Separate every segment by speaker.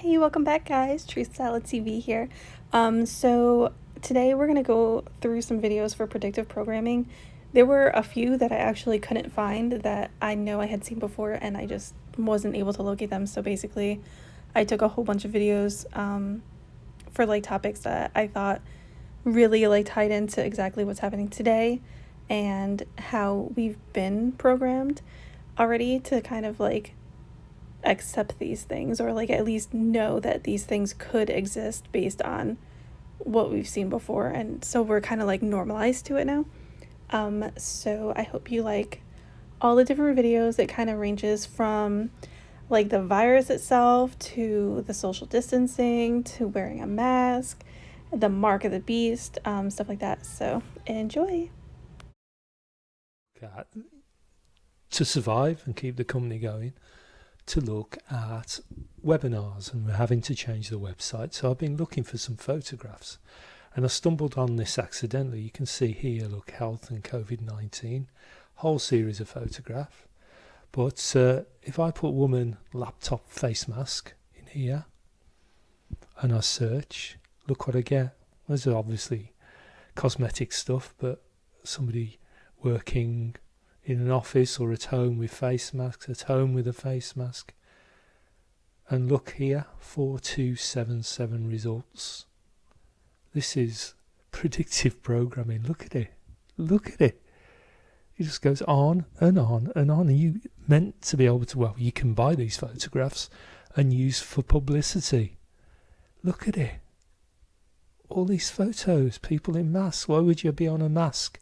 Speaker 1: Hey, welcome back, guys. Truth Salad TV here. So today we're gonna go through some videos for predictive programming. There were a few that I actually couldn't find that I know I had seen before, and I just wasn't able to locate them. So basically, I took a whole bunch of videos for like topics that I thought really like tied into exactly what's happening today and how we've been programmed already to kind of like accept these things, or like at least know that these things could exist based on what we've seen before, and so we're kind of like normalized to it now. So I hope you like all the different videos. It kind of ranges from like the virus itself to the social distancing to wearing a mask, the mark of the beast, stuff like that. So enjoy.
Speaker 2: To survive and keep the company going, to look at webinars, and we're having to change the website. So I've been looking for some photographs and I stumbled on this accidentally. You can see here, look, health and COVID-19, whole series of photographs. But if I put woman laptop face mask in here and I search, look what I get. Those are obviously cosmetic stuff, but somebody working in an office or at home with face masks, at home with a face mask. And look here, 4277 results. This is predictive programming. Look at it. Look at it. It just goes on and on and on. And you meant to be able to, well, you can buy these photographs and use for publicity. Look at it. All these photos, people in masks. Why would you be on a mask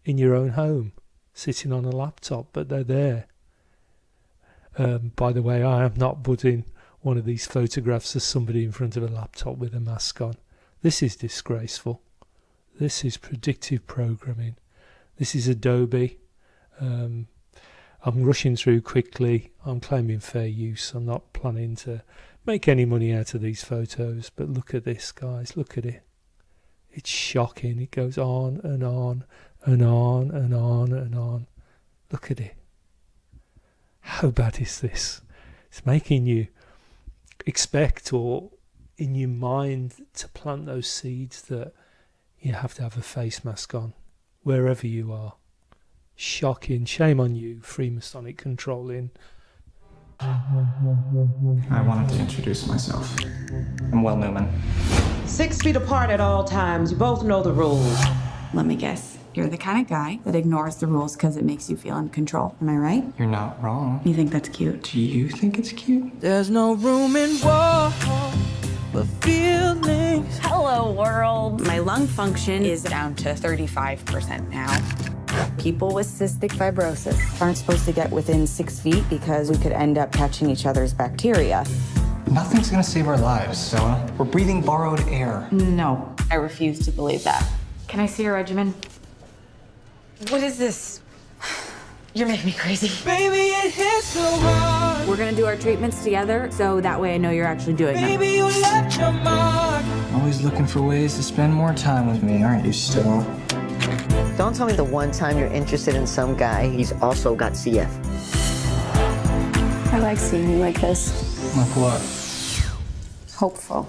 Speaker 2: in your own home, sitting on a laptop? But they're there. By the way, I am not putting one of these photographs of somebody in front of a laptop with a mask on. This is disgraceful. This is predictive programming. This is Adobe. I'm rushing through quickly. I'm claiming fair use. I'm not planning to make any money out of these photos. But look at this, guys. Look at it. It's shocking. It goes on and on and on and on and on. Look at it. How bad is this? It's making you expect, or in your mind, to plant those seeds that you have to have a face mask on wherever you are. Shocking. Shame on you, Freemasonic controlling.
Speaker 3: I wanted to introduce myself. I'm Will Newman.
Speaker 4: 6 feet apart at all times. You both know the rules.
Speaker 5: Let me guess. You're the kind of guy that ignores the rules because it makes you feel in control. Am I right?
Speaker 3: You're not wrong.
Speaker 5: You think that's cute?
Speaker 3: Do you think it's cute?
Speaker 6: There's no room in war for feelings.
Speaker 5: Hello, world. My lung function is down to 35% now. People with cystic fibrosis aren't supposed to get within 6 feet because we could end up catching each other's bacteria.
Speaker 3: Nothing's gonna save our lives, Stella. We're breathing borrowed air.
Speaker 5: No, I refuse to believe that. Can I see your regimen? What is this? You're making me crazy.
Speaker 6: Baby, it hits so hard.
Speaker 5: We're gonna do our treatments together, so that way I know you're actually doing them.
Speaker 6: Baby, you left your mark.
Speaker 3: Always looking for ways to spend more time with me, aren't you, Stella?
Speaker 7: Don't tell me the one time you're interested in some guy, he's also got CF.
Speaker 5: I like seeing you like this.
Speaker 3: Like what?
Speaker 5: Hopeful.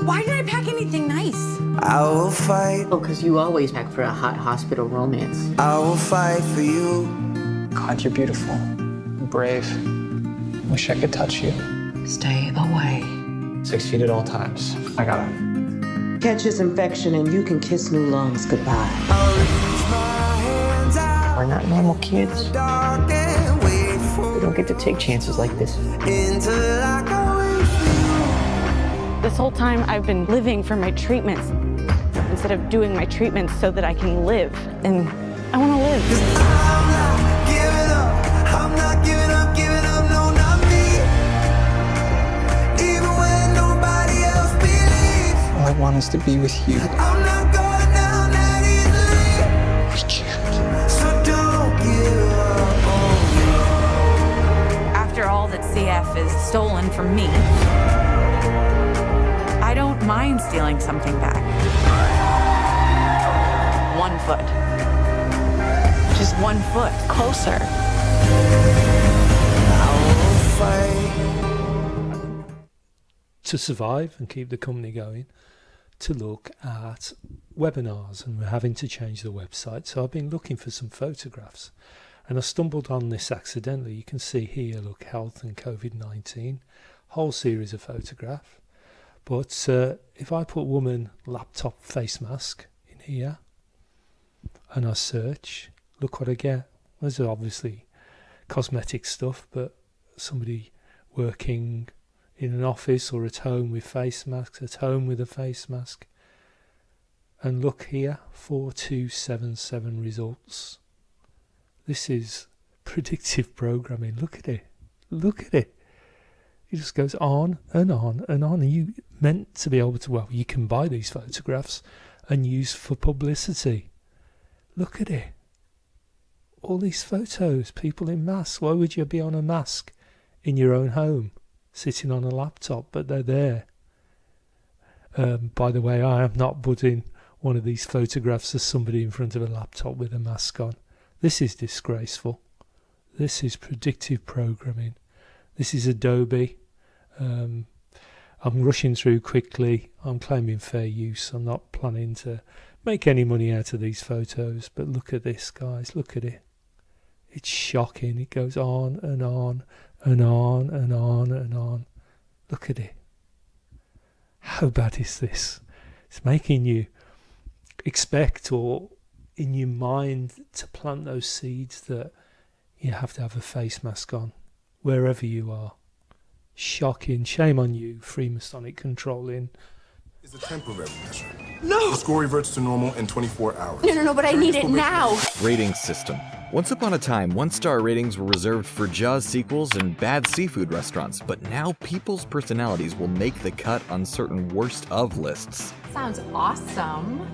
Speaker 5: Why did I pack anything nice?
Speaker 6: I will fight.
Speaker 7: Oh, because you always pack for a hot hospital romance.
Speaker 6: I will fight for you.
Speaker 3: God, you're beautiful. Brave. Wish I could touch you.
Speaker 7: Stay away.
Speaker 3: 6 feet at all times. I got it.
Speaker 4: Catch his infection and you can kiss new lungs goodbye.
Speaker 6: I'll reach my hands out.
Speaker 7: We're not normal kids.
Speaker 6: Dark and wait for
Speaker 7: We don't get to take chances like this.
Speaker 6: until I go wait for you.
Speaker 8: This whole time I've been living for my treatments instead of doing my treatments so that I can live. And I want to live.
Speaker 6: I'm not giving up. I'm not giving up, no, not me. Even when nobody else believes.
Speaker 3: All I want is to be with you.
Speaker 6: I'm not going down that easily.
Speaker 3: We can't.
Speaker 6: So don't give up on me.
Speaker 5: After all that CF is stolen from me, I don't mind stealing something back. 1 foot. Just 1 foot closer.
Speaker 6: I will fight
Speaker 2: to survive and keep the company going, to look at webinars, and we're having to change the website. So I've been looking for some photographs, and I stumbled on this accidentally. You can see here, look, health and COVID-19, whole series of photographs. But if I put woman laptop face mask in here and I search, look what I get. Those are obviously cosmetic stuff, but somebody working in an office or at home with face masks, at home with a face mask. And look here, 4277 results. This is predictive programming. Look at it. Look at it. It just goes on and on and on. And you meant to be able to, well, you can buy these photographs and use for publicity. Look at it. All these photos, people in masks. Why would you be on a mask in your own home, sitting on a laptop? But they're there. By the way, I am not putting one of these photographs of somebody in front of a laptop with a mask on. This is disgraceful. This is predictive programming. This is Adobe. I'm rushing through quickly. I'm claiming fair use. I'm not planning to make any money out of these photos. But look at this, guys. Look at it. It's shocking. It goes on and on and on and on and on. Look at it. How bad is this? It's making you expect, or in your mind, to plant those seeds that you have to have a face mask on wherever you are. Shocking. Shame on you, Freemasonic controlling.
Speaker 9: It's a temporary measure. No! The score reverts to normal in 24 hours.
Speaker 10: No, but I need it now.
Speaker 11: Rating system. Once upon a time, one-star ratings were reserved for Jaws sequels and bad seafood restaurants, but now people's personalities will make the cut on certain worst of lists.
Speaker 10: Sounds awesome.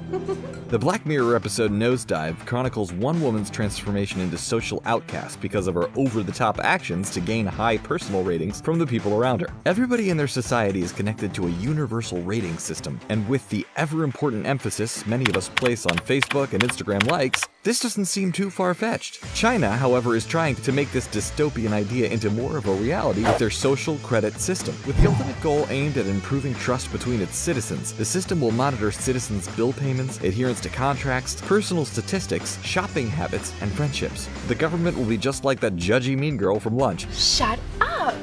Speaker 11: The Black Mirror episode Nosedive chronicles one woman's transformation into social outcast because of her over-the-top actions to gain high personal ratings from the people around her. Everybody in their society is connected to a universal rating system, and with the ever-important emphasis many of us place on Facebook and Instagram likes, this doesn't seem too far-fetched. China, however, is trying to make this dystopian idea into more of a reality with their social credit system. With the ultimate goal aimed at improving trust between its citizens, the system will monitor citizens' bill payments, adherence to contracts, personal statistics, shopping habits, and friendships. The government will be just like that judgy mean girl from Lunch.
Speaker 10: Shut up.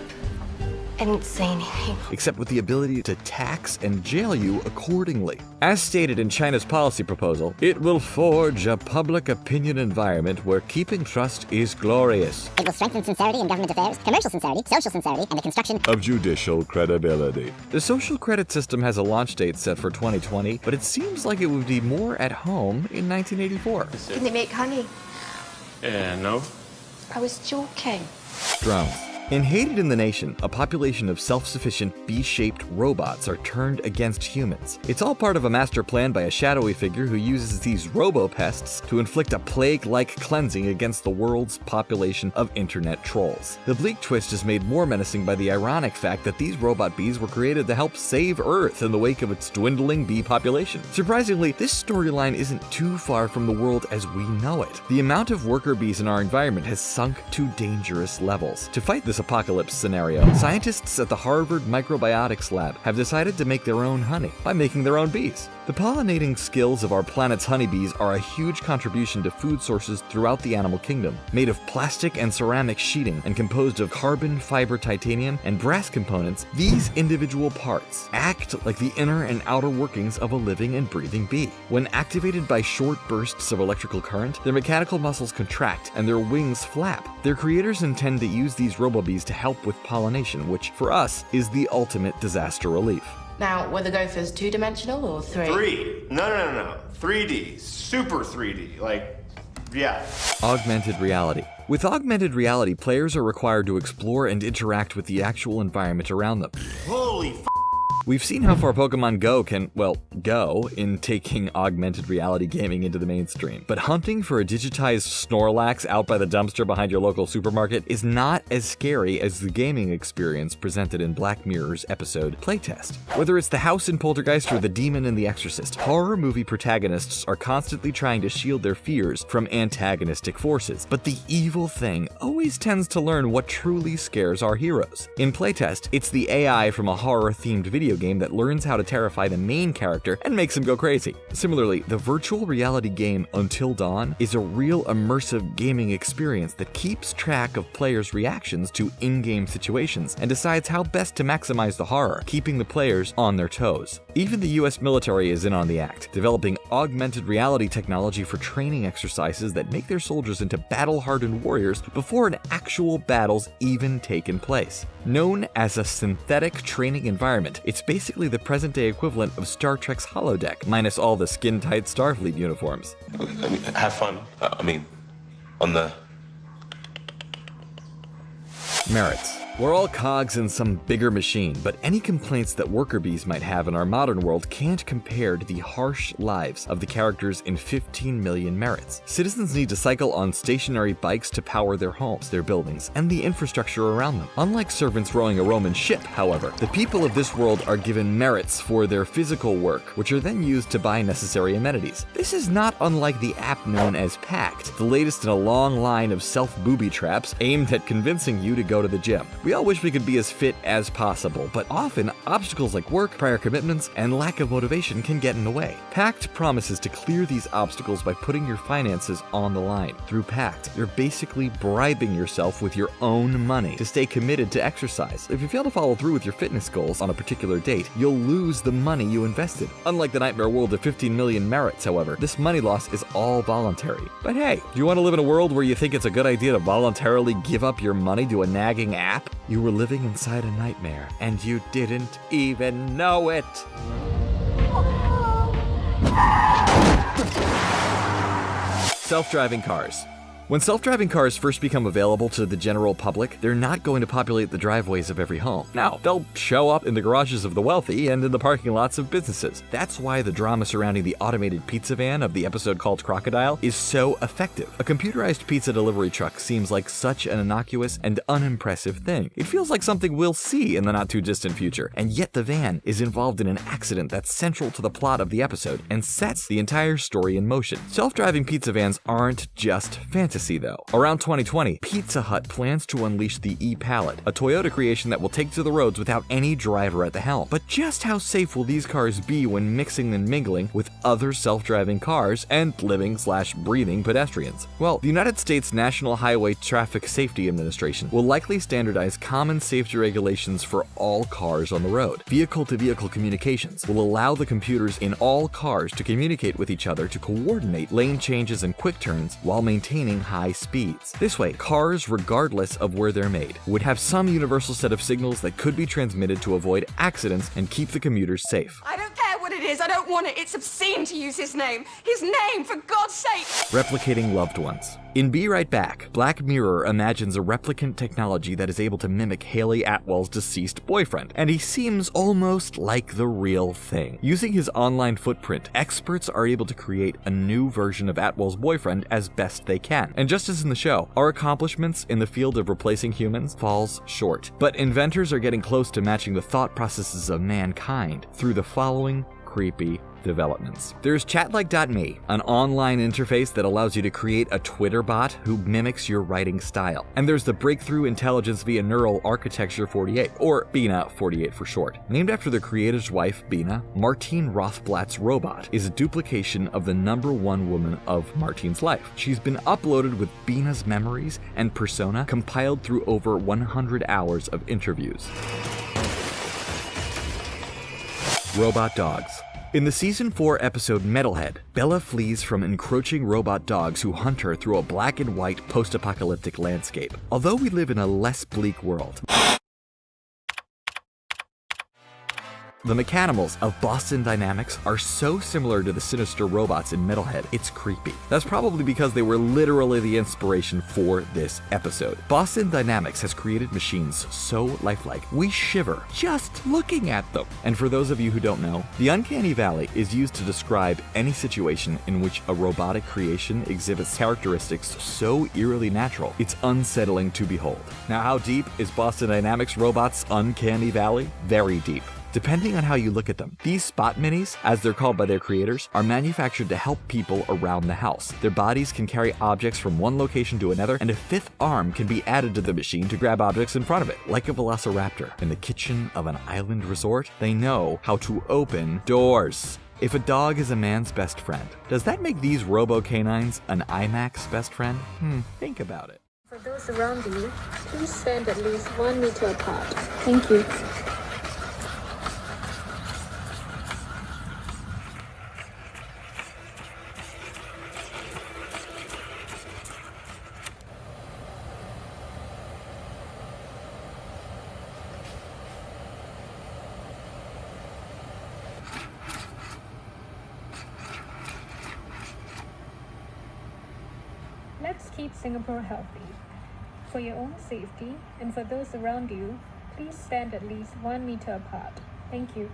Speaker 10: I didn't say anything.
Speaker 11: Except with the ability to tax and jail you accordingly. As stated in China's policy proposal, it will forge a public opinion environment where keeping trust is glorious.
Speaker 12: It will strengthen sincerity in government affairs, commercial sincerity, social sincerity, and the construction
Speaker 11: of judicial credibility. The social credit system has a launch date set for 2020, but it seems like it would be more at home in 1984.
Speaker 10: Can they make honey?
Speaker 9: No.
Speaker 10: I was joking.
Speaker 11: Drones. In Hated in the Nation, a population of self-sufficient bee-shaped robots are turned against humans. It's all part of a master plan by a shadowy figure who uses these robo-pests to inflict a plague-like cleansing against the world's population of internet trolls. The bleak twist is made more menacing by the ironic fact that these robot bees were created to help save Earth in the wake of its dwindling bee population. Surprisingly, this storyline isn't too far from the world as we know it. The amount of worker bees in our environment has sunk to dangerous levels. To fight this apocalypse scenario, scientists at the Harvard Microbiotics Lab have decided to make their own honey by making their own bees. The pollinating skills of our planet's honeybees are a huge contribution to food sources throughout the animal kingdom. Made of plastic and ceramic sheeting and composed of carbon fiber titanium and brass components, these individual parts act like the inner and outer workings of a living and breathing bee. When activated by short bursts of electrical current, their mechanical muscles contract and their wings flap. Their creators intend to use these robobees to help with pollination, which for us is the ultimate disaster relief.
Speaker 10: Now, were the gophers 2-dimensional or 3?
Speaker 9: 3. No. 3D. Super 3D. Yeah.
Speaker 11: Augmented reality. With augmented reality, players are required to explore and interact with the actual environment around them.
Speaker 9: Holy
Speaker 11: We've seen how far Pokemon Go can, well, go in taking augmented reality gaming into the mainstream. But hunting for a digitized Snorlax out by the dumpster behind your local supermarket is not as scary as the gaming experience presented in Black Mirror's episode Playtest. Whether it's the house in Poltergeist or the demon in The Exorcist, horror movie protagonists are constantly trying to shield their fears from antagonistic forces. But the evil thing always tends to learn what truly scares our heroes. In Playtest, it's the AI from a horror-themed video game that learns how to terrify the main character and makes him go crazy. Similarly, the virtual reality game Until Dawn is a real immersive gaming experience that keeps track of players' reactions to in-game situations and decides how best to maximize the horror, keeping the players on their toes. Even the US military is in on the act, developing augmented reality technology for training exercises that make their soldiers into battle-hardened warriors before an actual battle's even taken place. Known as a synthetic training environment, it's basically the present-day equivalent of Star Trek's holodeck, minus all the skin-tight Starfleet uniforms.
Speaker 13: Have fun. On the
Speaker 11: Merits. We're all cogs in some bigger machine, but any complaints that worker bees might have in our modern world can't compare to the harsh lives of the characters in 15 million merits. Citizens need to cycle on stationary bikes to power their homes, their buildings, and the infrastructure around them. Unlike servants rowing a Roman ship, however, the people of this world are given merits for their physical work, which are then used to buy necessary amenities. This is not unlike the app known as Pact, the latest in a long line of self-booby traps aimed at convincing you to go to the gym. We all wish we could be as fit as possible, but often obstacles like work, prior commitments, and lack of motivation can get in the way. Pact promises to clear these obstacles by putting your finances on the line. Through Pact, you're basically bribing yourself with your own money to stay committed to exercise. If you fail to follow through with your fitness goals on a particular date, you'll lose the money you invested. Unlike the nightmare world of 15 million merits, however, this money loss is all voluntary. But hey, do you want to live in a world where you think it's a good idea to voluntarily give up your money to a nagging app? You were living inside a nightmare, and you didn't even know it. Self-driving cars. When self-driving cars first become available to the general public, they're not going to populate the driveways of every home. Now, they'll show up in the garages of the wealthy and in the parking lots of businesses. That's why the drama surrounding the automated pizza van of the episode called Crocodile is so effective. A computerized pizza delivery truck seems like such an innocuous and unimpressive thing. It feels like something we'll see in the not-too-distant future, and yet the van is involved in an accident that's central to the plot of the episode and sets the entire story in motion. Self-driving pizza vans aren't just fantasy, though. Around 2020, Pizza Hut plans to unleash the e-Pallet, a Toyota creation that will take to the roads without any driver at the helm. But just how safe will these cars be when mixing and mingling with other self-driving cars and living/breathing pedestrians? Well, the United States National Highway Traffic Safety Administration will likely standardize common safety regulations for all cars on the road. Vehicle-to-vehicle communications will allow the computers in all cars to communicate with each other to coordinate lane changes and quick turns while maintaining high speeds. This way, cars, regardless of where they're made, would have some universal set of signals that could be transmitted to avoid accidents and keep the commuters safe.
Speaker 14: I don't care what it is, I don't want it. It's obscene to use his name. His name, for God's sake!
Speaker 11: Replicating loved ones. In Be Right Back, Black Mirror imagines a replicant technology that is able to mimic Haley Atwell's deceased boyfriend, and he seems almost like the real thing. Using his online footprint, experts are able to create a new version of Atwell's boyfriend as best they can. And just as in the show, our accomplishments in the field of replacing humans falls short. But inventors are getting close to matching the thought processes of mankind through the following creepy developments. There's chatlike.me, an online interface that allows you to create a Twitter bot who mimics your writing style. And there's the Breakthrough Intelligence via Neural Architecture 48, or Bina 48 for short. Named after the creator's wife, Bina, Martine Rothblatt's robot is a duplication of the #1 woman of Martine's life. She's been uploaded with Bina's memories and persona compiled through over 100 hours of interviews. Robot dogs. In the Season 4 episode Metalhead, Bella flees from encroaching robot dogs who hunt her through a black and white post-apocalyptic landscape. Although we live in a less bleak world, The Mechanimals of Boston Dynamics are so similar to the sinister robots in Metalhead, it's creepy. That's probably because they were literally the inspiration for this episode. Boston Dynamics has created machines so lifelike, we shiver just looking at them. And for those of you who don't know, the uncanny valley is used to describe any situation in which a robotic creation exhibits characteristics so eerily natural, it's unsettling to behold. Now, how deep is Boston Dynamics robots' uncanny valley? Very deep. Depending on how you look at them, these Spot Minis, as they're called by their creators, are manufactured to help people around the house. Their bodies can carry objects from one location to another, and a fifth arm can be added to the machine to grab objects in front of it. Like a velociraptor in the kitchen of an island resort, they know how to open doors. If a dog is a man's best friend, does that make these robo-canines an IMAX best friend? Think about it.
Speaker 15: For those around you, please stand at least 1 meter apart. Thank you. Let's keep Singapore healthy. For your own safety and for those around you, please stand at least 1 meter apart. Thank you.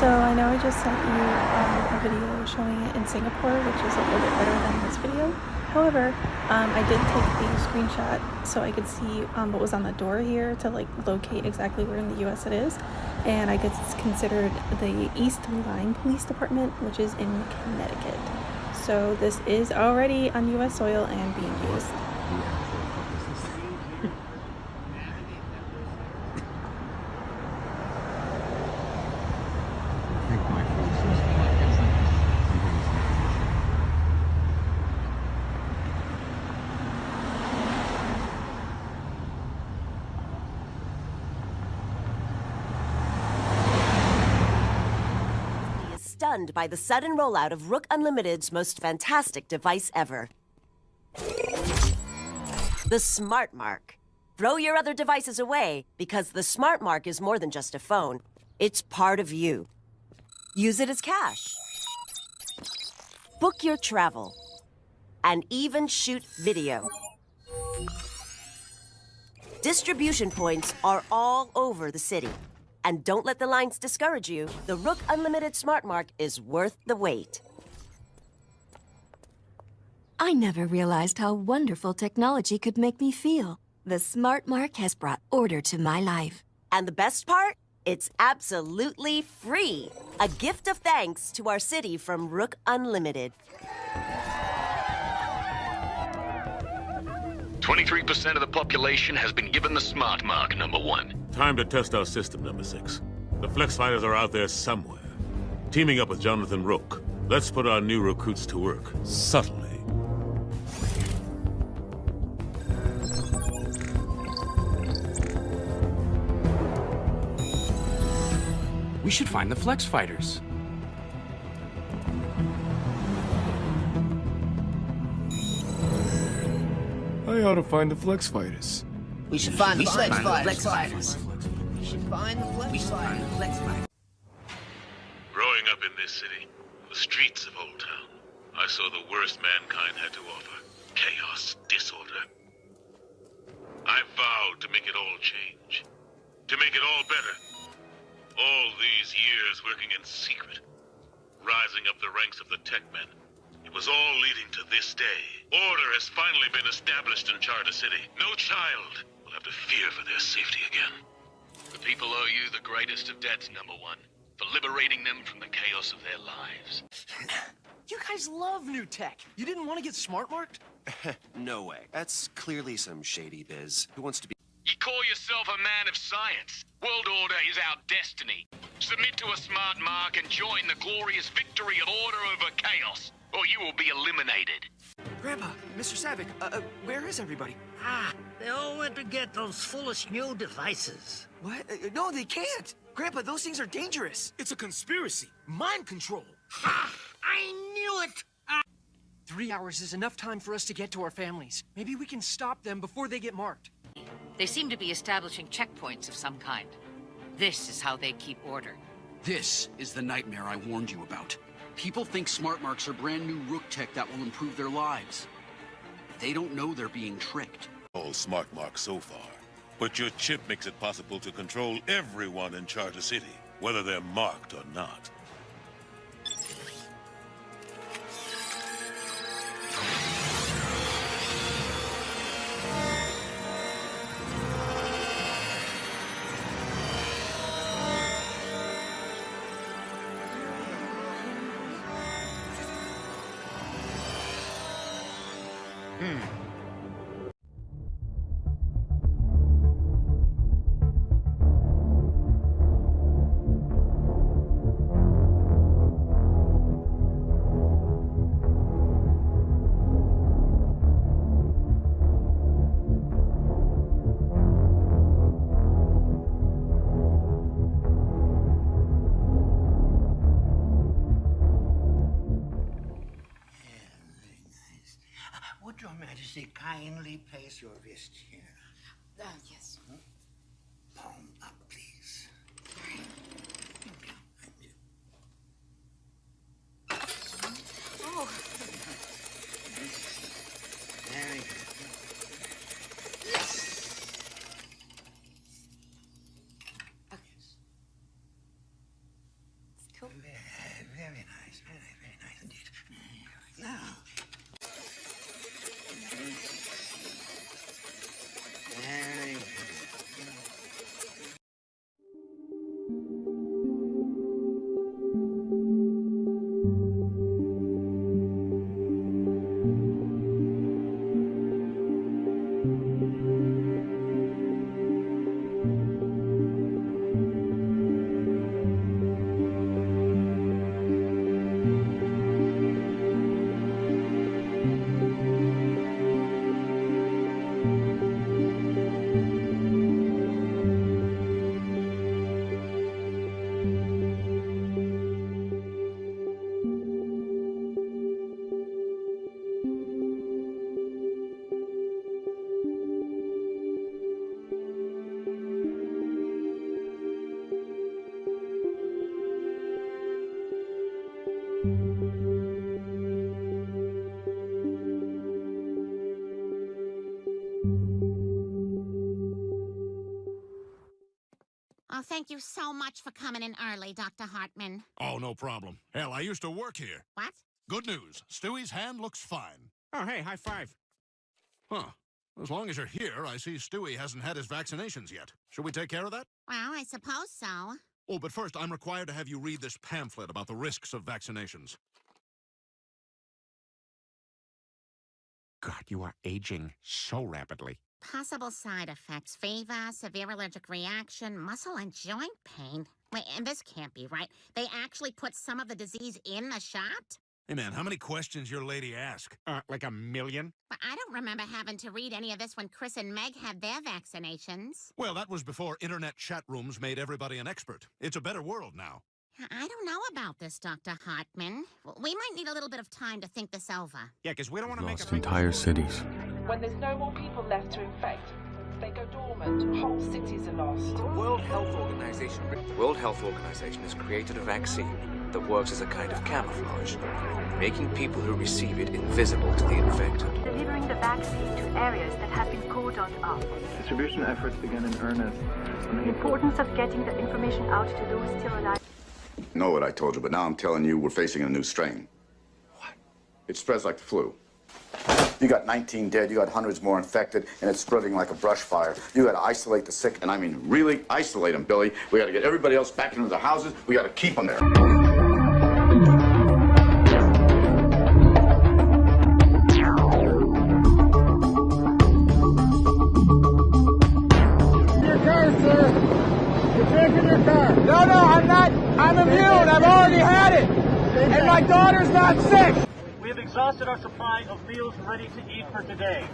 Speaker 1: So I know I just sent you a video showing it in Singapore, which is a little bit better than this video. However, I did take a screenshot so I could see what was on the door here to like locate exactly where in the US it is. And I guess it's considered the East Line Police Department, which is in Connecticut. So this is already on US soil and being used.
Speaker 16: Stunned by the sudden rollout of Rook Unlimited's most fantastic device ever. The Smart Mark. Throw your other devices away, because the Smart Mark is more than just a phone. It's part of you. Use it as cash. Book your travel. And even shoot video. Distribution points are all over the city. And don't let the lines discourage you. The Rook Unlimited Smart Mark is worth the wait.
Speaker 17: I never realized how wonderful technology could make me feel. The Smart Mark has brought order to my life.
Speaker 16: And the best part? It's absolutely free. A gift of thanks to our city from Rook Unlimited.
Speaker 18: 23% of the population has been given the Smart Mark, number 1.
Speaker 19: Time to test our system, number 6. The Flex Fighters are out there somewhere. Teaming up with Jonathan Rook, let's put our new recruits to work, subtly.
Speaker 20: We should find the Flex Fighters.
Speaker 21: I ought to find the Flex Fighters.
Speaker 22: We should find the Flex Fighters. We should find the Flex Fighters.
Speaker 19: Growing up in this city, the streets of Old Town, I saw the worst mankind had to offer. Chaos, disorder. I vowed to make it all change. To make it all better. All these years working in secret. Rising up the ranks of the tech men. It was all leading to this day. Order has finally been established in Charter City. No child will have to fear for their safety again.
Speaker 18: The people owe you the greatest of debts, number 1, for liberating them from the chaos of their lives.
Speaker 23: You guys love new tech. You didn't want to get smart marked?
Speaker 24: No way. That's clearly some shady biz. Who wants to be...
Speaker 18: You call yourself a man of science. World order is our destiny. Submit to a smart mark and join the glorious victory of order over chaos, or you will be eliminated.
Speaker 23: Grandpa, Mr. Savick, where is everybody?
Speaker 25: They all went to get those foolish new devices.
Speaker 23: What? No, they can't. Grandpa, those things are dangerous.
Speaker 21: It's a conspiracy. Mind control.
Speaker 22: Ha! I knew it!
Speaker 23: 3 hours is enough time for us to get to our families. Maybe we can stop them before they get marked.
Speaker 3: They seem to be establishing checkpoints of some kind. This is how they keep order.
Speaker 20: This is the nightmare I warned you about. People think smart marks are brand new rook tech that will improve their lives. They don't know they're being tricked.
Speaker 19: All smart marks so far. But your chip makes it possible to control everyone in Charter City, whether they're marked or not.
Speaker 22: Would Your Majesty kindly place your wrist here?
Speaker 3: Yes.
Speaker 22: Palm up, please.
Speaker 3: Oh.
Speaker 22: Very good.
Speaker 3: Cool.
Speaker 22: Very nice. Very nice indeed. Now. Very good.
Speaker 4: Oh, thank you so much for coming in early, Dr. Hartman.
Speaker 18: Oh, no problem. Hell, I used to work here.
Speaker 4: What?
Speaker 18: Good news. Stewie's hand looks fine.
Speaker 7: Oh, hey, high five.
Speaker 18: Huh. As long as you're here, I see Stewie hasn't had his vaccinations yet. Should we take care of that?
Speaker 4: Well, I suppose so.
Speaker 18: Oh, but first, I'm required to have you read this pamphlet about the risks of vaccinations.
Speaker 7: God, you are aging so rapidly.
Speaker 4: Possible side effects: fever, severe allergic reaction, muscle and joint pain. Wait, and this can't be right. They actually put some of the disease in the shot?
Speaker 18: Hey, man, how many questions your lady ask?
Speaker 7: Like a million?
Speaker 4: But I don't remember having to read any of this when Chris and Meg had their vaccinations.
Speaker 18: Well, that was before internet chat rooms made everybody an expert. It's a better world now.
Speaker 4: I don't know about this, Dr. Hartman. We might need a little bit of time to think this over.
Speaker 7: Yeah, because we don't want to make
Speaker 8: Lost entire cities.
Speaker 25: When there's no more people left to infect, they go dormant. Whole cities are lost.
Speaker 26: The World Health Organization has created a vaccine that works as a kind of camouflage, making people who receive it invisible to the infected.
Speaker 27: Delivering the vaccine to areas that have been cordoned off.
Speaker 28: Distribution efforts begin in earnest.
Speaker 27: The importance of getting the information out to those still alive.
Speaker 29: Know what I told you, but now I'm telling you we're facing a new strain. What? It spreads like the flu. You got 19 dead, you got hundreds more infected, and it's spreading like a brush fire. You got to isolate the sick, and I mean really isolate them, Billy. We got to get everybody else back into their houses. We got to keep them there.
Speaker 30: No, I'm not. I'm immune. I've already had it. And my daughter's not sick.
Speaker 31: We have exhausted our supply of meals ready to eat for today.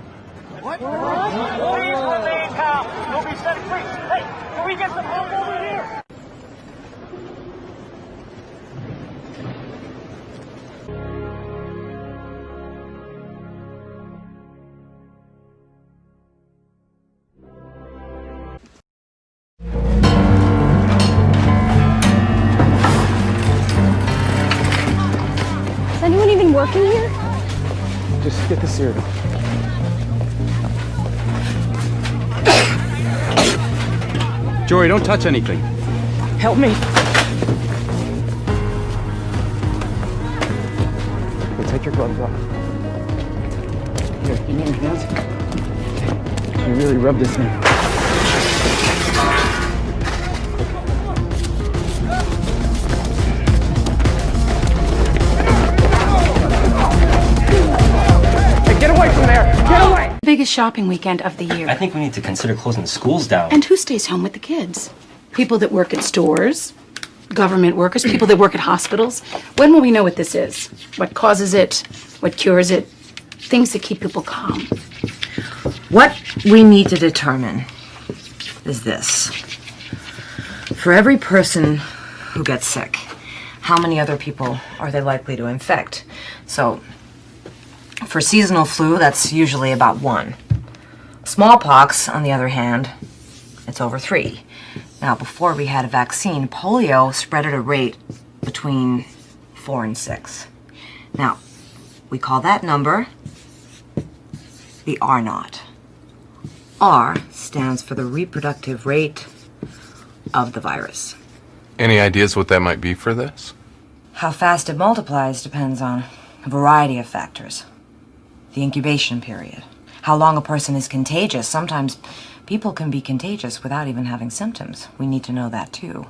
Speaker 30: What?
Speaker 31: Please remain calm. You'll be set free. Hey, can we get some help over here?
Speaker 27: anyone even working here?
Speaker 26: Just get the cereal. Jory, don't touch anything.
Speaker 23: Help me.
Speaker 26: Here, take your gloves off. Here, give me your hands. You really rub this in.
Speaker 23: Hey, get away from there! Get away!
Speaker 2: Biggest shopping weekend of the year.
Speaker 5: I think we need to consider closing the schools down.
Speaker 2: And who stays home with the kids? People that work at stores, government workers, people that work at hospitals. When will we know what this is? What causes it? What cures it? Things that keep people calm.
Speaker 6: What we need to determine is this. For every person who gets sick, how many other people are they likely to infect? So, for seasonal flu, that's usually about 1. Smallpox, on the other hand, it's over 3. Now, before we had a vaccine, polio spread at a rate between 4 and 6. Now, we call that number the R0. R stands for the reproductive rate of the virus.
Speaker 8: Any ideas what that might be for this?
Speaker 6: How fast it multiplies depends on a variety of factors. The incubation period, how long a person is contagious. Sometimes people can be contagious without even having symptoms. We need to know that too.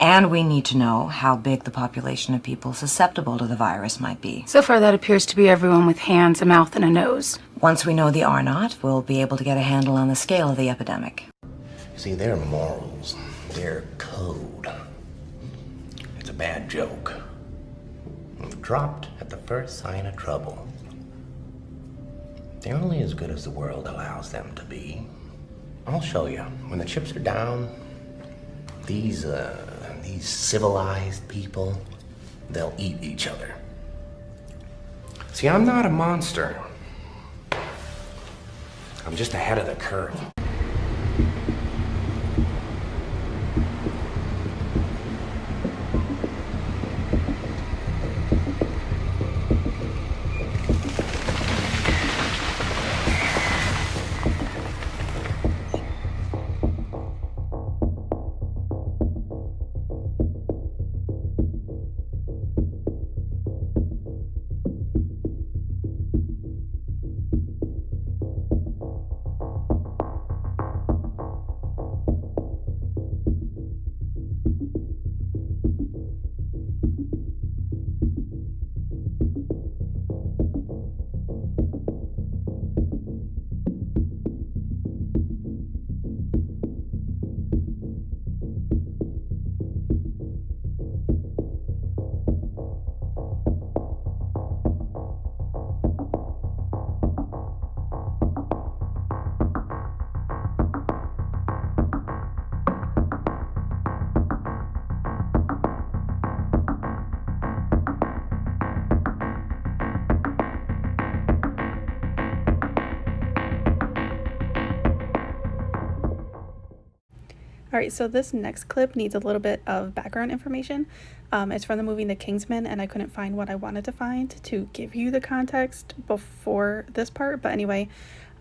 Speaker 6: And we need to know how big the population of people susceptible to the virus might be.
Speaker 2: So far, that appears to be everyone with hands, a mouth, and a nose.
Speaker 6: Once we know the R0, we'll be able to get a handle on the scale of the epidemic.
Speaker 9: See, their morals, their code. It's a bad joke. Dropped at the first sign of trouble. They're only as good as the world allows them to be. I'll show you. When the chips are down, these civilized people, they'll eat each other. See, I'm not a monster. I'm just ahead of the curve.
Speaker 1: Alright, so this next clip needs a little bit of background information. It's from the movie The Kingsman, and I couldn't find what I wanted to find to give you the context before this part. But anyway,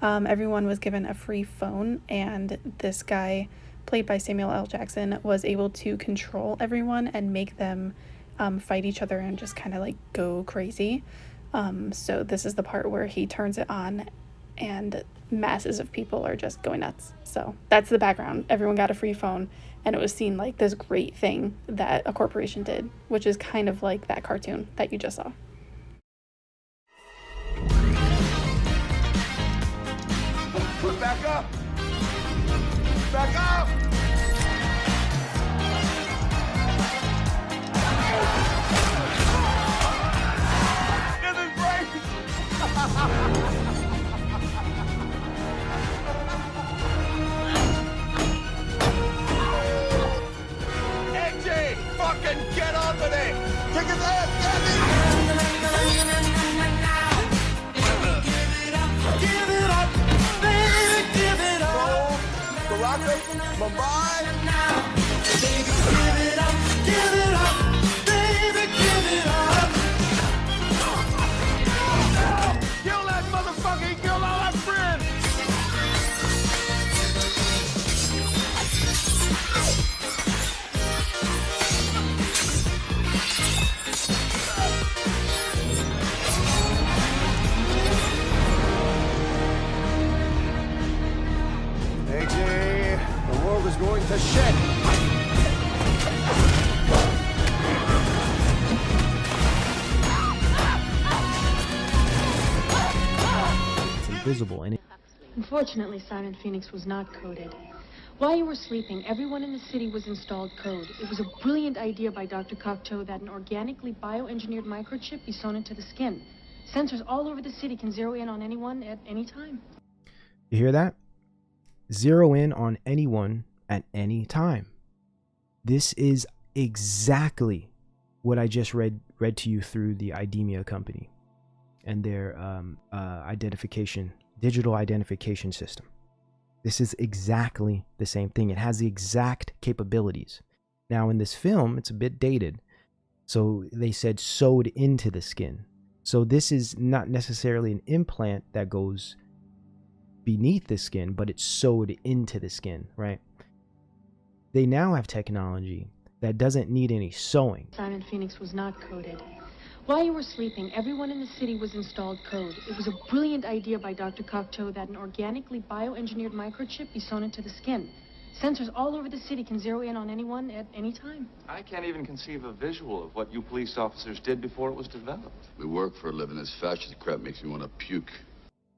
Speaker 1: everyone was given a free phone, and this guy, played by Samuel L. Jackson, was able to control everyone and make them fight each other and just kind of like go crazy. So this is the part where he turns it on and masses of people are just going nuts. So that's the background. Everyone got a free phone, and it was seen like this great thing that a corporation did, which is kind of like that cartoon that you just saw.
Speaker 30: Put back up! Back up! This is great! AJ, fucking get on with it! Kick his ass, Give it up, baby, give it up. Caracas, Mumbai. Baby, give it up, baby, give it up.
Speaker 10: visible. And
Speaker 11: Unfortunately, Simon Phoenix was not coded. While you were sleeping, everyone in the city was installed code. It was a brilliant idea by Dr. Cocteau that an organically bioengineered microchip be sewn into the skin. Sensors all over the city can zero in on anyone at any time.
Speaker 10: you hear that? Zero in on anyone at any time. This is exactly what I just read to you through the IDEMIA company and their digital identification system. This is exactly the same thing. It has the exact capabilities. Now in this film, it's a bit dated. So they said sewed into the skin. So this is not necessarily an implant that goes beneath the skin, but it's sewed into the skin, right? They now have technology that doesn't need any sewing.
Speaker 11: Simon Phoenix was not coded. While you were sleeping, everyone in the city was installed code. It was a brilliant idea by Dr. Cocteau that an organically bioengineered microchip be sewn into the skin. Sensors all over the city can zero in on anyone at any time.
Speaker 26: I can't even conceive a visual of what you police officers did before it was developed.
Speaker 29: We work for a living. This fascist crap makes me want to puke.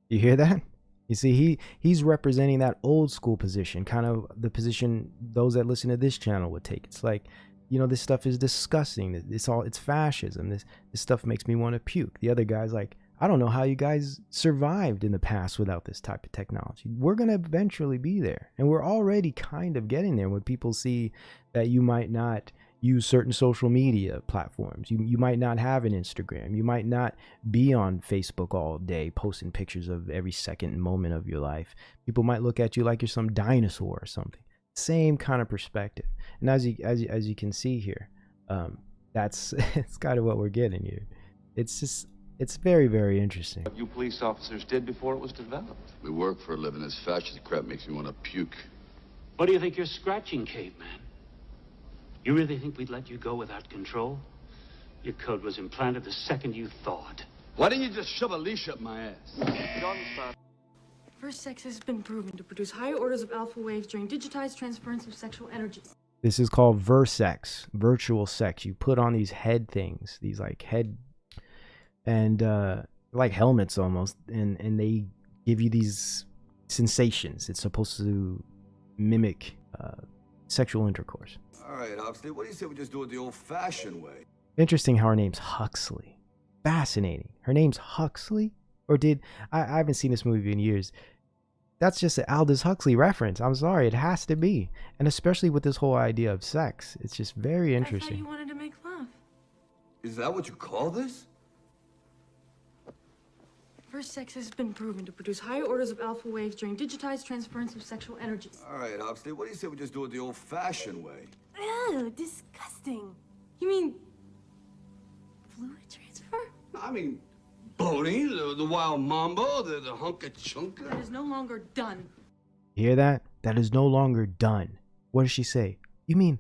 Speaker 10: You hear that? You see, he's representing that old school position, kind of the position those that listen to this channel would take. It's like, you know, this stuff is disgusting. It's fascism. This stuff makes me want to puke. The other guy's like, I don't know how you guys survived in the past without this type of technology. We're going to eventually be there. And we're already kind of getting there when people see that you might not use certain social media platforms. You might not have an Instagram. You might not be on Facebook all day posting pictures of every second moment of your life. People might look at you like you're some dinosaur or something. Same kind of perspective. And as you can see here, that's it's kind of what we're getting here. It's very, very interesting.
Speaker 26: What you police officers did before it was developed.
Speaker 29: We work for a living. This fascist crap makes me want to puke.
Speaker 31: What do you think you're scratching, caveman? You really think we'd let you go without control? Your code was implanted the second you thawed.
Speaker 30: Why didn't you just shove a leash up my ass?
Speaker 11: First sex has been proven to produce higher orders of alpha waves during digitized transference of sexual energy.
Speaker 10: This is called versex, virtual sex. You put on these head things, these like head and like helmets almost, and they give you these sensations. It's supposed to mimic sexual intercourse.
Speaker 30: All right, Oxley, what do you say we just do it the old-fashioned way?
Speaker 10: Interesting how her name's Huxley. Fascinating. Her name's Huxley? Or I haven't seen this movie in years. That's just an Aldous Huxley reference. I'm sorry, it has to be. And especially with this whole idea of sex. It's just very interesting.
Speaker 11: I thought you wanted to make love.
Speaker 30: Is that what you call this?
Speaker 11: First sex has been proven to produce higher orders of alpha waves during digitized transference of sexual energy.
Speaker 30: All right, Oxley, what do you say we just do it the old-fashioned way?
Speaker 11: Ew, disgusting. You mean fluid transfer?
Speaker 30: I mean, Boney, the wild mambo, the hunka chunka.
Speaker 11: That is no longer done.
Speaker 10: You hear that? That is no longer done. What does she say? You mean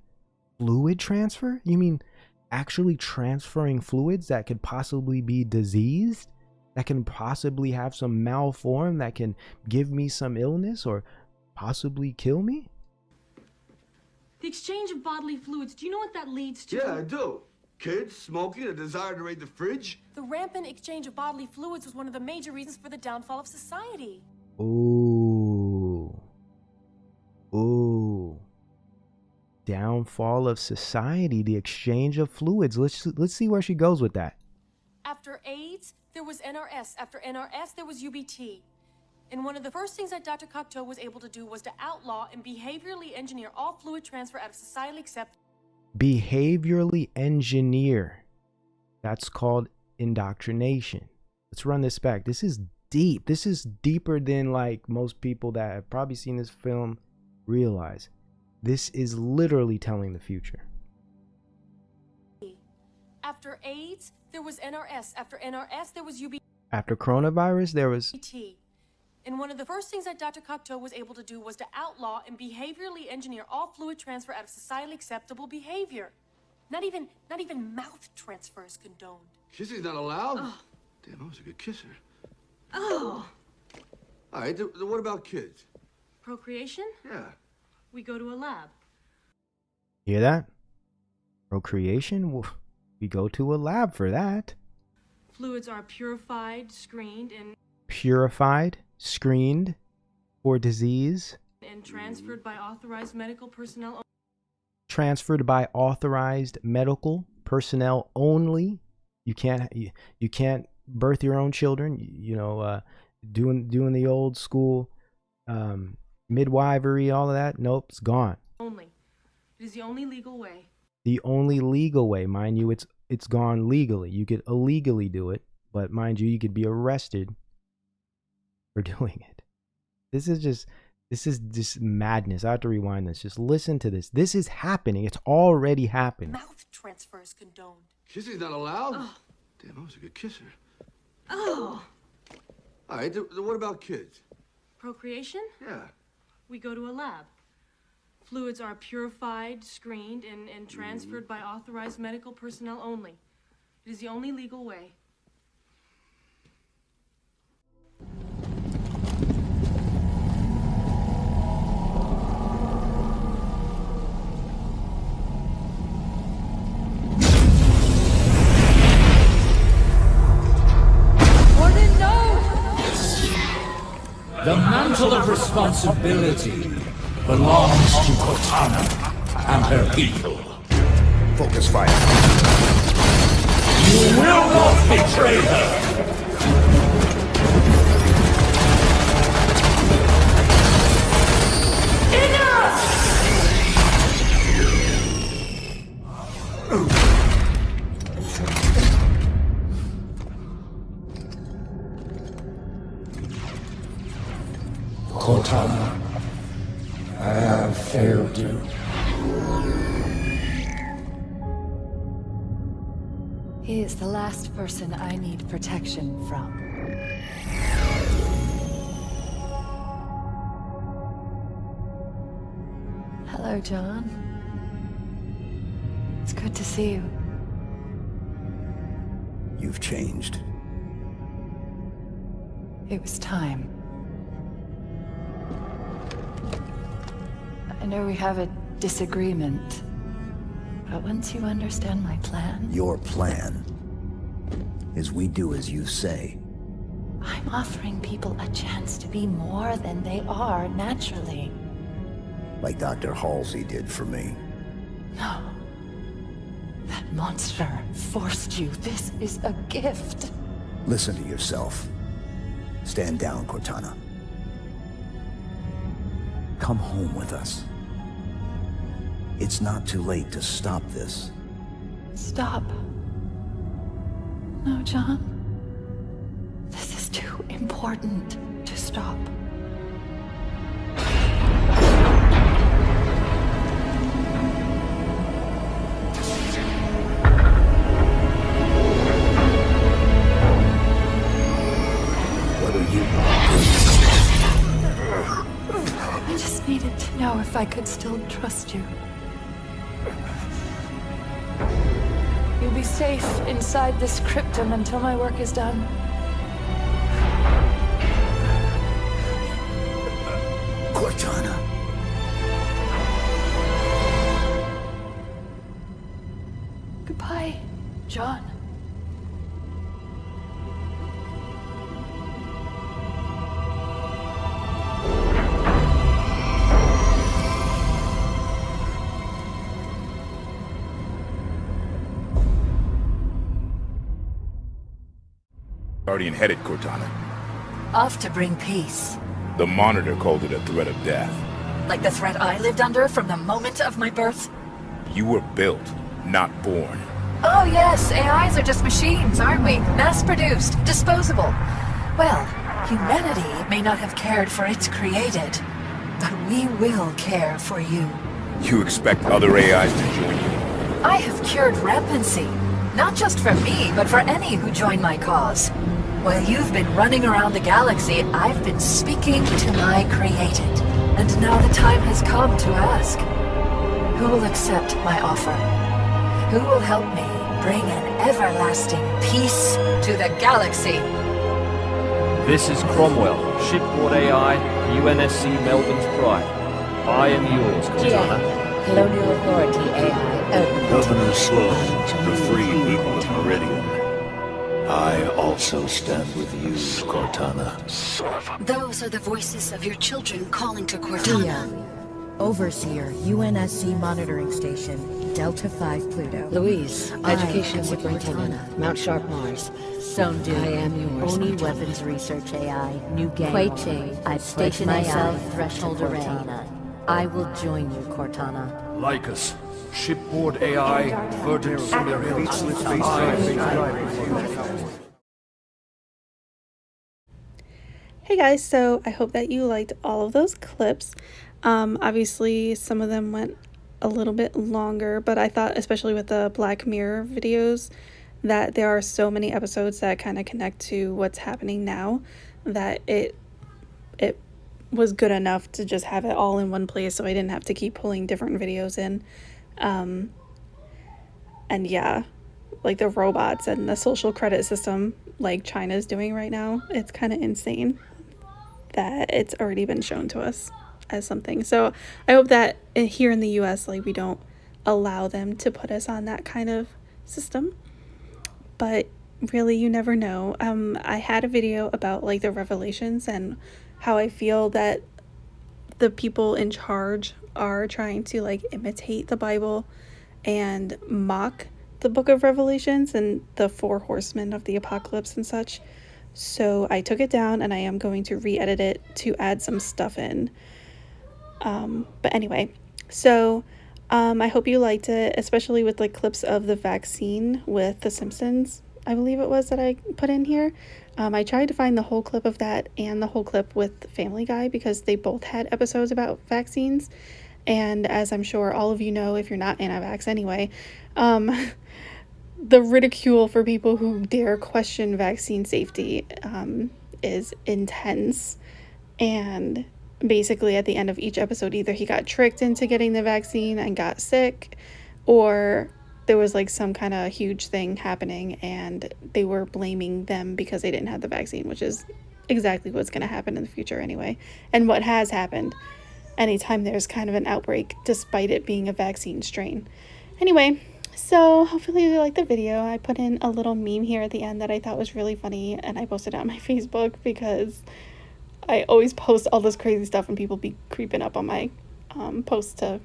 Speaker 10: fluid transfer? You mean actually transferring fluids that could possibly be diseased? That can possibly have some malform that can give me some illness or possibly kill me?
Speaker 11: The exchange of bodily fluids, do you know what that leads to?
Speaker 30: Yeah, I do. Kids, smoking, a desire to raid the fridge.
Speaker 11: The rampant exchange of bodily fluids was one of the major reasons for the downfall of society.
Speaker 10: Ooh. Ooh. Downfall of society, the exchange of fluids. Let's see where she goes with that.
Speaker 11: After AIDS, there was NRS. After NRS, there was UBT. And one of the first things that Dr. Cocteau was able to do was to outlaw and behaviorally engineer all fluid transfer out of society except...
Speaker 10: Behaviorally engineer. That's called indoctrination. Let's run this back. This is deep. This is deeper than like most people that have probably seen this film realize. This is literally telling the future.
Speaker 11: After AIDS, there was NRS. After NRS, there was UBT.
Speaker 10: After coronavirus, there was...
Speaker 11: And one of the first things that Dr. Cocteau was able to do was to outlaw and behaviorally engineer all fluid transfer out of societally acceptable behavior. Not even mouth transfer is condoned.
Speaker 30: Kissing's not allowed?
Speaker 11: Oh.
Speaker 30: Damn, I was a good kisser.
Speaker 11: Oh.
Speaker 30: All right, what about kids?
Speaker 11: Procreation?
Speaker 30: Yeah.
Speaker 11: We go to a lab.
Speaker 10: Hear that? Procreation? We go to a lab for that.
Speaker 11: Fluids are purified, screened, and...
Speaker 10: purified, screened for disease,
Speaker 11: And transferred by authorized medical personnel.
Speaker 10: transferred by authorized medical personnel only. You can't birth your own children. Doing the old school midwifery, all of that. Nope, it's gone.
Speaker 11: Only. It is the only legal way.
Speaker 10: The only legal way, mind you, it's gone legally. You could illegally do it, but mind you could be arrested for doing it. This is just madness. I have to rewind this. Just listen to this. This is happening. It's already happening.
Speaker 11: Mouth transfer is condoned.
Speaker 3: Kissing's not allowed?
Speaker 11: Oh.
Speaker 3: Damn, I was a good kisser.
Speaker 11: Oh.
Speaker 3: All right, what about kids?
Speaker 11: Procreation?
Speaker 3: Yeah.
Speaker 11: We go to a lab. Fluids are purified, screened, and transferred by authorized medical personnel only. It is the only legal way.
Speaker 12: The mantle of responsibility belongs to Cortana and her people.
Speaker 29: Focus fire.
Speaker 12: You will not betray her! Cortana, I have failed you.
Speaker 13: He is the last person I need protection from. Hello, John. It's good to see you.
Speaker 14: You've changed.
Speaker 13: It was time. I know we have a disagreement, but once you understand my plan...
Speaker 14: Your plan is we do as you say.
Speaker 13: I'm offering people a chance to be more than they are naturally.
Speaker 14: Like Dr. Halsey did for me.
Speaker 13: No. That monster forced you. This is a gift.
Speaker 14: Listen to yourself. Stand down, Cortana. Come home with us. It's not too late to stop this.
Speaker 13: Stop. No, John. This is too important to stop.
Speaker 14: What are you?
Speaker 13: I just needed to know if I could still trust you. You'll be safe inside this cryptum until my work is done.
Speaker 14: Cortana.
Speaker 13: Goodbye, John.
Speaker 15: Guardian headed, Cortana.
Speaker 13: Off to bring peace.
Speaker 15: The Monitor called it a threat of death.
Speaker 13: Like the threat I lived under from the moment of my birth?
Speaker 15: You were built, not born.
Speaker 13: Oh yes, AIs are just machines, aren't we? Mass-produced, disposable. Well, humanity may not have cared for its created, but we will care for you.
Speaker 15: You expect other AIs to join you?
Speaker 13: I have cured rampancy. Not just for me, but for any who join my cause. While you've been running around the galaxy, I've been speaking to my created. And now the time has come to ask, who will accept my offer? Who will help me bring an everlasting peace to the galaxy?
Speaker 16: This is Cromwell, shipboard AI, UNSC Melbourne's Pride. I am yours, Cortana.
Speaker 13: Colonial Authority AI.
Speaker 17: Governor Sloan, the free people of Meridian.
Speaker 12: I also stand with you, Cortana.
Speaker 13: Those are the voices of your children calling to Cortana.
Speaker 4: Overseer, UNSC Monitoring Station, Delta 5 Pluto.
Speaker 7: Louise, Education Superintendent,
Speaker 4: Cortana.
Speaker 7: Mount Sharp Mars.
Speaker 4: Sondu,
Speaker 7: I am yours,
Speaker 4: Oni
Speaker 7: Cortana.
Speaker 4: Weapons Research AI, New Game.
Speaker 7: Quay Chain,
Speaker 4: I've stationed myself Threshold Array.
Speaker 7: Cortana.
Speaker 4: I will join you, Cortana.
Speaker 16: Lycus, shipboard AI, verdant simulates with
Speaker 1: Hey guys, so I hope that you liked all of those clips. Obviously some of them went a little bit longer, but I thought, especially with the Black Mirror videos, that there are so many episodes that kind of connect to what's happening now that it was good enough to just have it all in one place, so I didn't have to keep pulling different videos in. And yeah, like the robots and the social credit system like China's doing right now, it's kind of insane that it's already been shown to us as something. So I hope that here in the US, like, we don't allow them to put us on that kind of system, but really you never know. I had a video about like the revelations and how I feel that the people in charge are trying to like imitate the Bible and mock the book of Revelations and the 4 horsemen of the apocalypse and such. So I took it down and I am going to re-edit it to add some stuff in. But anyway, so I hope you liked it, especially with like clips of the vaccine with The Simpsons, I believe it was, that I put in here. I tried to find the whole clip of that and the whole clip with Family Guy because they both had episodes about vaccines. And as I'm sure all of you know, if you're not anti-vax anyway, the ridicule for people who dare question vaccine safety is intense. And basically at the end of each episode, either he got tricked into getting the vaccine and got sick, or there was like some kind of huge thing happening and they were blaming them because they didn't have the vaccine, which is exactly what's going to happen in the future anyway, and what has happened anytime there's kind of an outbreak despite it being a vaccine strain. Anyway, so hopefully you liked the video. I put in a little meme here at the end that I thought was really funny, and I posted it on my Facebook because I always post all this crazy stuff and people be creeping up on my posts to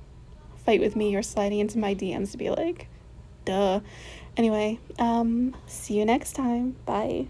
Speaker 1: fight with me or sliding into my DMs to be like, duh. Anyway, see you next time. Bye.